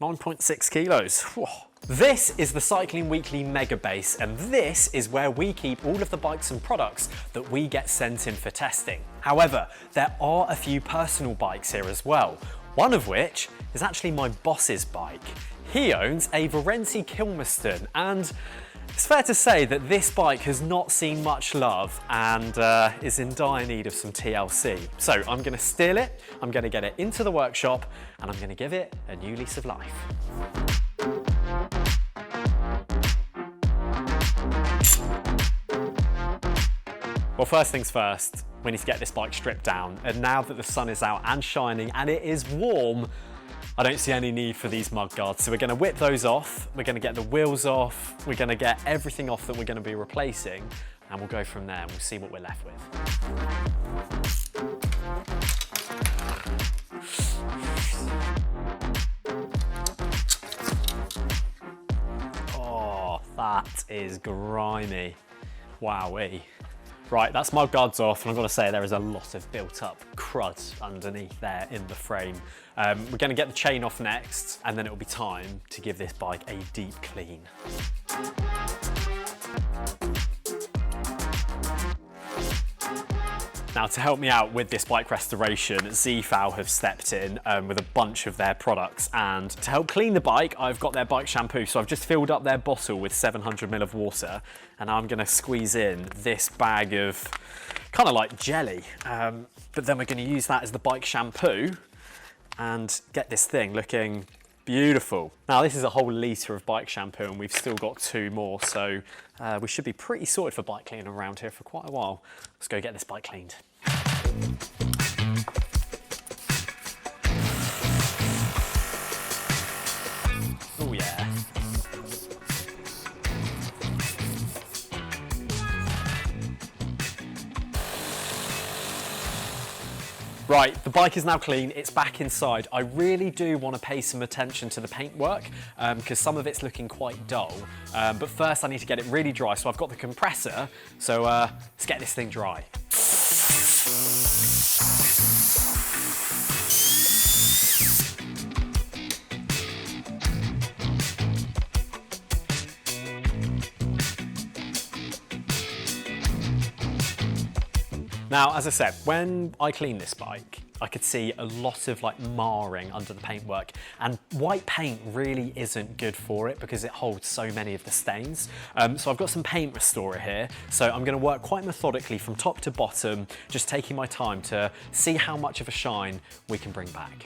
9.6 kilos. Whoa. This is the Cycling Weekly Mega Base, and this is where we keep all of the bikes and products that we get sent in for testing. However, there are a few personal bikes here as well, one of which is actually my boss's bike. He owns a Varenzi Kilmerston, and it's fair to say that this bike has not seen much love and is in dire need of some TLC. So I'm going to steal it, I'm going to get it into the workshop, and I'm going to give it a new lease of life. Well, first things first, we need to get this bike stripped down. And now that the sun is out and shining and it is warm, I don't see any need for these mud guards. So we're going to whip those off, we're going to get the wheels off, we're going to get everything off that we're going to be replacing, and we'll go from there and we'll see what we're left with. Oh, that is grimy. Wowee. Right, that's mud guards off, and I've got to say there is a lot of built up crud underneath there in the frame. We're going to get the chain off next, and then it'll be time to give this bike a deep clean. Now, to help me out with this bike restoration, Zefal have stepped in with a bunch of their products, and to help clean the bike, I've got their bike shampoo. So I've just filled up their bottle with 700 ml of water, and I'm going to squeeze in this bag of kind of like jelly, but then we're going to use that as the bike shampoo and get this thing looking beautiful. Now, this is a whole litre of bike shampoo, and we've still got 2 more, so we should be pretty sorted for bike cleaning around here for quite a while. Let's go get this bike cleaned. Oh yeah. Right, the bike is now clean, it's back inside. I really do want to pay some attention to the paintwork because some of it's looking quite dull. But first I need to get it really dry, so I've got the compressor, so let's get this thing dry. Now, as I said, when I cleaned this bike, I could see a lot of like marring under the paintwork, and white paint really isn't good for it because it holds so many of the stains. So I've got some paint restorer here, so I'm going to work quite methodically from top to bottom, just taking my time to see how much of a shine we can bring back.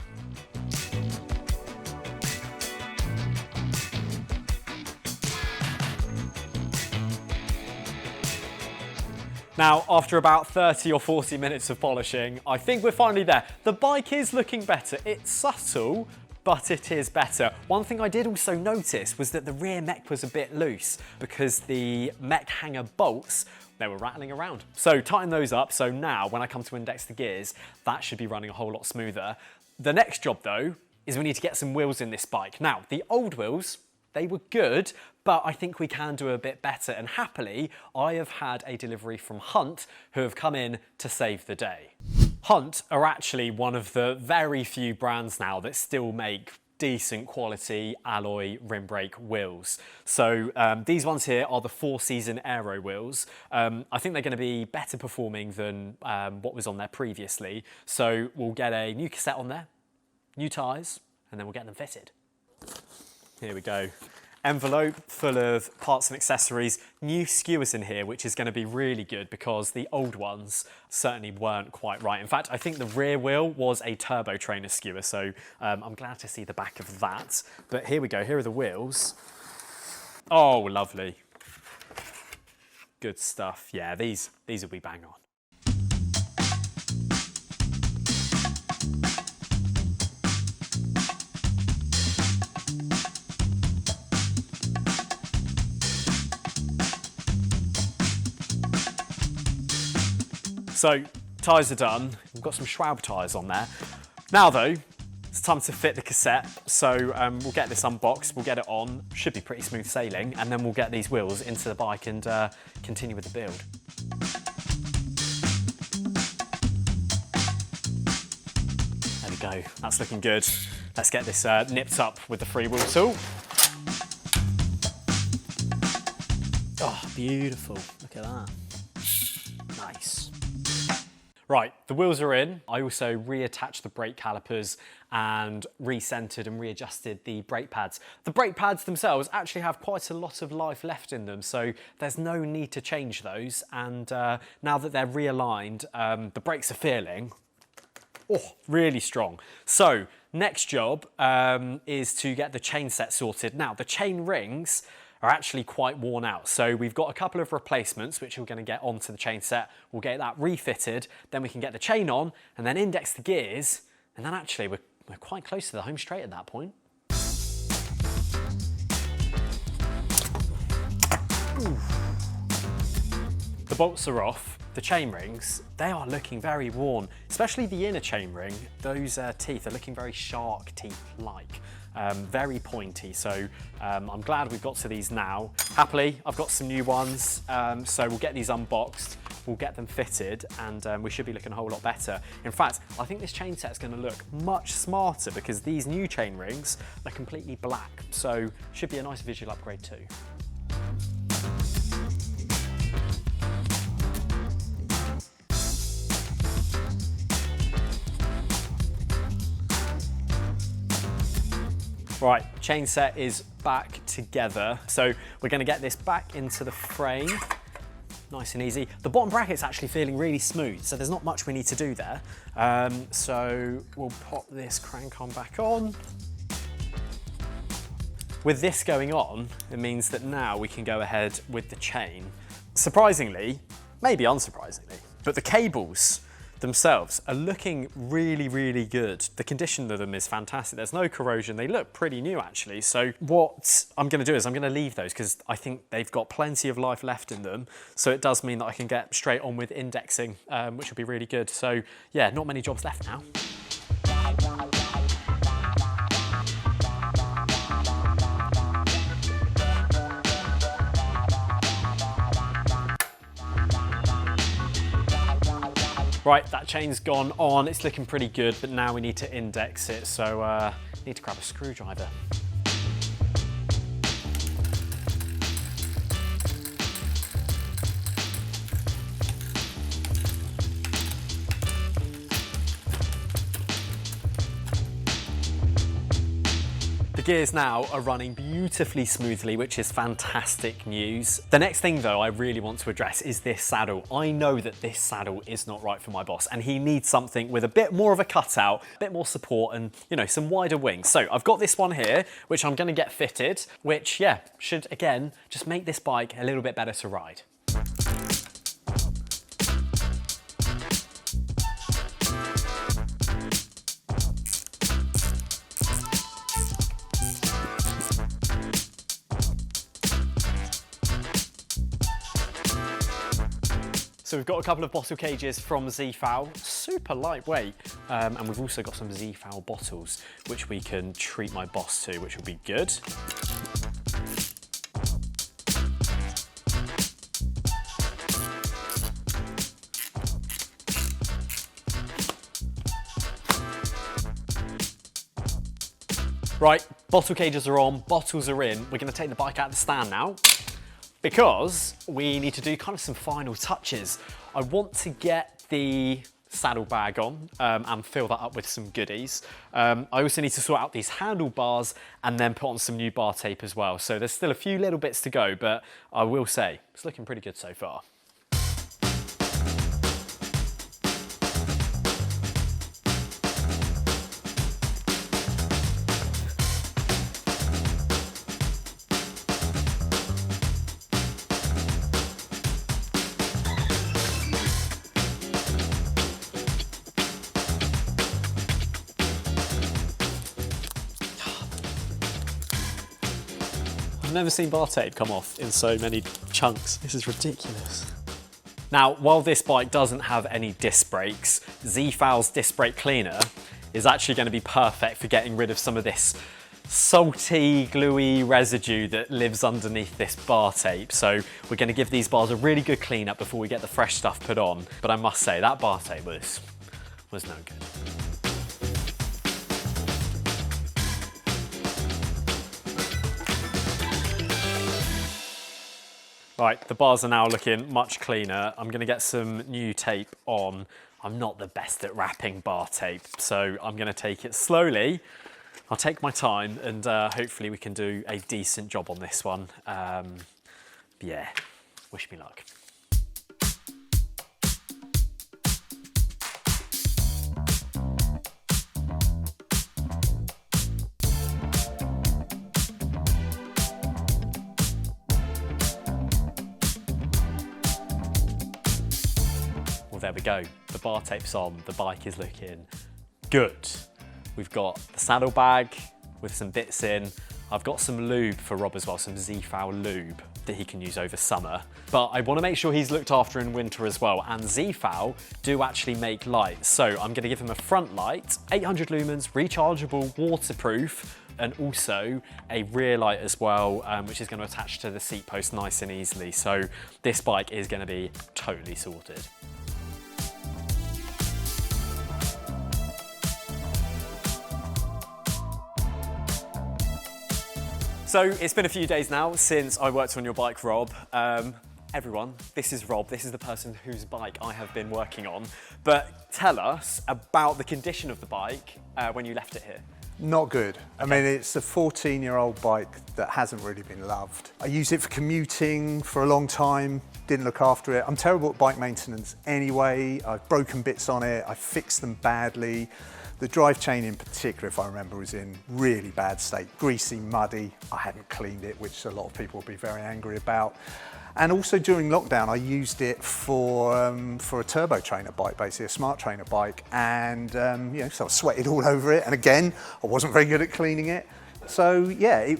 Now, after about 30 or 40 minutes of polishing, I think we're finally there. The bike is looking better. It's subtle, but it is better. One thing I did also notice was that the rear mech was a bit loose because the mech hanger bolts, they were rattling around. So tighten those up, so now when I come to index the gears, that should be running a whole lot smoother. The next job though, is we need to get some wheels in this bike. Now, the old wheels, they were good, but I think we can do a bit better, and happily, I have had a delivery from Hunt who have come in to save the day. Hunt are actually one of the very few brands now that still make decent quality alloy rim brake wheels. So these ones here are the 4-season aero wheels. I think they're going to be better performing than what was on there previously. So we'll get a new cassette on there, new tyres, and then we'll get them fitted. Here we go. Envelope full of parts and accessories, new skewers in here, which is going to be really good because the old ones certainly weren't quite right. In fact, I think the rear wheel was a turbo trainer skewer, so I'm glad to see the back of that. But here we go, here are the wheels. Oh, lovely. Good stuff. Yeah, these will be bang on. So, tyres are done. We've got some Schwalbe tyres on there. Now though, it's time to fit the cassette. So we'll get this unboxed, we'll get it on. Should be pretty smooth sailing, and then we'll get these wheels into the bike and continue with the build. There we go. That's looking good. Let's get this nipped up with the free wheel tool. Oh, beautiful. Look at that. Nice. Right, the wheels are in. I also reattached the brake calipers and recentered and readjusted the brake pads. The brake pads themselves actually have quite a lot of life left in them, so there's no need to change those. And now that they're realigned, the brakes are feeling really strong. So next job is to get the chain set sorted. Now, the chain rings are actually quite worn out. So we've got a couple of replacements, which we're gonna get onto the chain set. We'll get that refitted, then we can get the chain on and then index the gears. And then actually we're quite close to the home straight at that point. Ooh. The bolts are off. The chain rings, they are looking very worn, especially the inner chain ring. Those teeth are looking very shark teeth-like. Very pointy, so I'm glad we've got to these now. Happily, I've got some new ones, so we'll get these unboxed, we'll get them fitted, and we should be looking a whole lot better. In fact, I think this chain set is going to look much smarter because these new chain rings are completely black, so should be a nice visual upgrade too. Right, chain set is back together. So we're gonna get this back into the frame, nice and easy. The bottom bracket's actually feeling really smooth, so there's not much we need to do there. So we'll pop this crank arm back on. With this going on, it means that now we can go ahead with the chain. Surprisingly, maybe unsurprisingly, but the cables themselves are looking really, really good. The condition of them is fantastic. There's no corrosion. They look pretty new actually. So what I'm gonna do is I'm gonna leave those because I think they've got plenty of life left in them. So it does mean that I can get straight on with indexing, which will be really good. So yeah, not many jobs left now. Right, that chain's gone on. It's looking pretty good, but now we need to index it. So need to grab a screwdriver. The gears now are running beautifully smoothly, which is fantastic news. The next thing though I really want to address is this saddle. I know that this saddle is not right for my boss and he needs something with a bit more of a cutout, a bit more support and, you know, some wider wings. So I've got this one here, which I'm gonna get fitted, which yeah, should again, just make this bike a little bit better to ride. So we've got a couple of bottle cages from Zefal, super lightweight, and we've also got some Zefal bottles, which we can treat my boss to, which will be good. Right, bottle cages are on, bottles are in. We're gonna take the bike out of the stand now, because we need to do kind of some final touches. I want to get the saddlebag on and fill that up with some goodies. I also need to sort out these handlebars and then put on some new bar tape as well. So there's still a few little bits to go, but I will say it's looking pretty good so far. I've never seen bar tape come off in so many chunks. This is ridiculous. Now, while this bike doesn't have any disc brakes, Zefal's disc brake cleaner is actually going to be perfect for getting rid of some of this salty, gluey residue that lives underneath this bar tape. So we're going to give these bars a really good clean up before we get the fresh stuff put on. But I must say, that bar tape was no good. Right, the bars are now looking much cleaner. I'm gonna get some new tape on. I'm not the best at wrapping bar tape, so I'm gonna take it slowly. I'll take my time and hopefully we can do a decent job on this one. Yeah, wish me luck. Well, there we go. The bar tape's on, the bike is looking good. We've got the saddlebag with some bits in. I've got some lube for Rob as well, some Zefal lube that he can use over summer. But I want to make sure he's looked after in winter as well. And Zefal do actually make lights. So I'm going to give him a front light, 800 lumens, rechargeable, waterproof, and also a rear light as well, which is going to attach to the seat post nice and easily. So this bike is going to be totally sorted. So it's been a few days now since I worked on your bike, Rob. Everyone, this is Rob. This is the person whose bike I have been working on. But tell us about the condition of the bike when you left it here. Not good. I mean, it's a 14-year-old bike that hasn't really been loved. I used it for commuting for a long time, didn't look after it. I'm terrible at bike maintenance anyway. I've broken bits on it, I fixed them badly. The drive chain in particular, if I remember, was in really bad state. Greasy, muddy. I hadn't cleaned it, which a lot of people will be very angry about. And also during lockdown, I used it for a turbo trainer bike, basically a smart trainer bike. And you know, so I sweated all over it. And again, I wasn't very good at cleaning it. So yeah,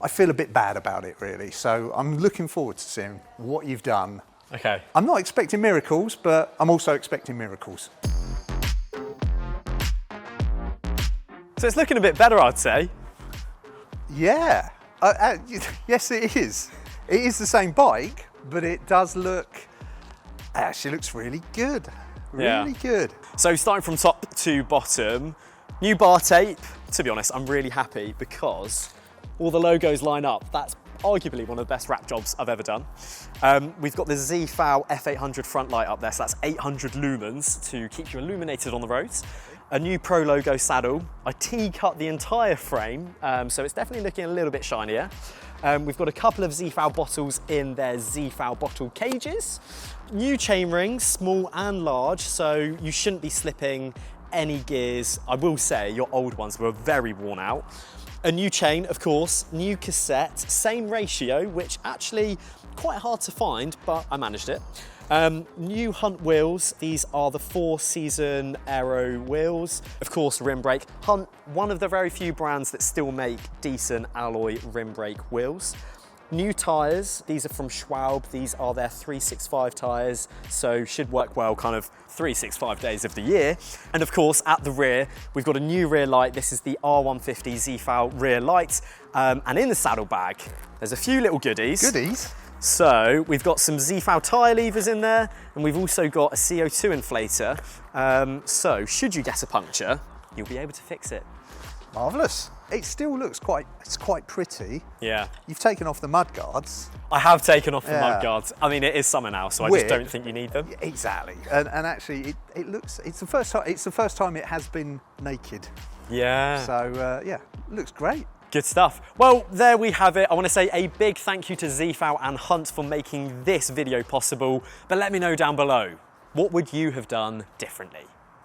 I feel a bit bad about it really. So I'm looking forward to seeing what you've done. Okay. I'm not expecting miracles, but I'm also expecting miracles. So it's looking a bit better, I'd say. Yeah, yes it is. It is the same bike, but it does look, it actually looks really good. Really good. So starting from top to bottom, new bar tape. To be honest, I'm really happy because all the logos line up. That's arguably one of the best wrap jobs I've ever done. We've got the Zefal F800 front light up there, so that's 800 lumens to keep you illuminated on the roads. A new Pro logo saddle. I T-cut the entire frame, so it's definitely looking a little bit shinier. We've got a couple of Zefal bottles in their Zefal bottle cages. New chain rings, small and large, so you shouldn't be slipping any gears. I will say your old ones were very worn out. A new chain, of course, new cassette, same ratio, which actually quite hard to find, but I managed it. New Hunt wheels, these are the 4-season aero wheels. Of course, rim brake. Hunt, one of the very few brands that still make decent alloy rim brake wheels. New tyres, these are from Schwalbe, these are their 365 tyres, so should work well kind of 365 days of the year. And of course, at the rear, we've got a new rear light. This is the R150 Zefal rear light. And in the saddlebag, there's a few little goodies. Goodies? So we've got some Zefal tyre levers in there, and we've also got a CO2 inflator. So should you get a puncture, you'll be able to fix it. Marvellous. It still looks quite pretty. Yeah. You've taken off the mud guards. I have taken off the mud guards. I mean, it is summer now, so I just don't think you need them. Exactly. And actually, it looks, it's the first time it has been naked. Yeah. So yeah, looks great. Good stuff. Well, there we have it. I want to say a big thank you to Zefal and Hunt for making this video possible. But let me know down below, what would you have done differently?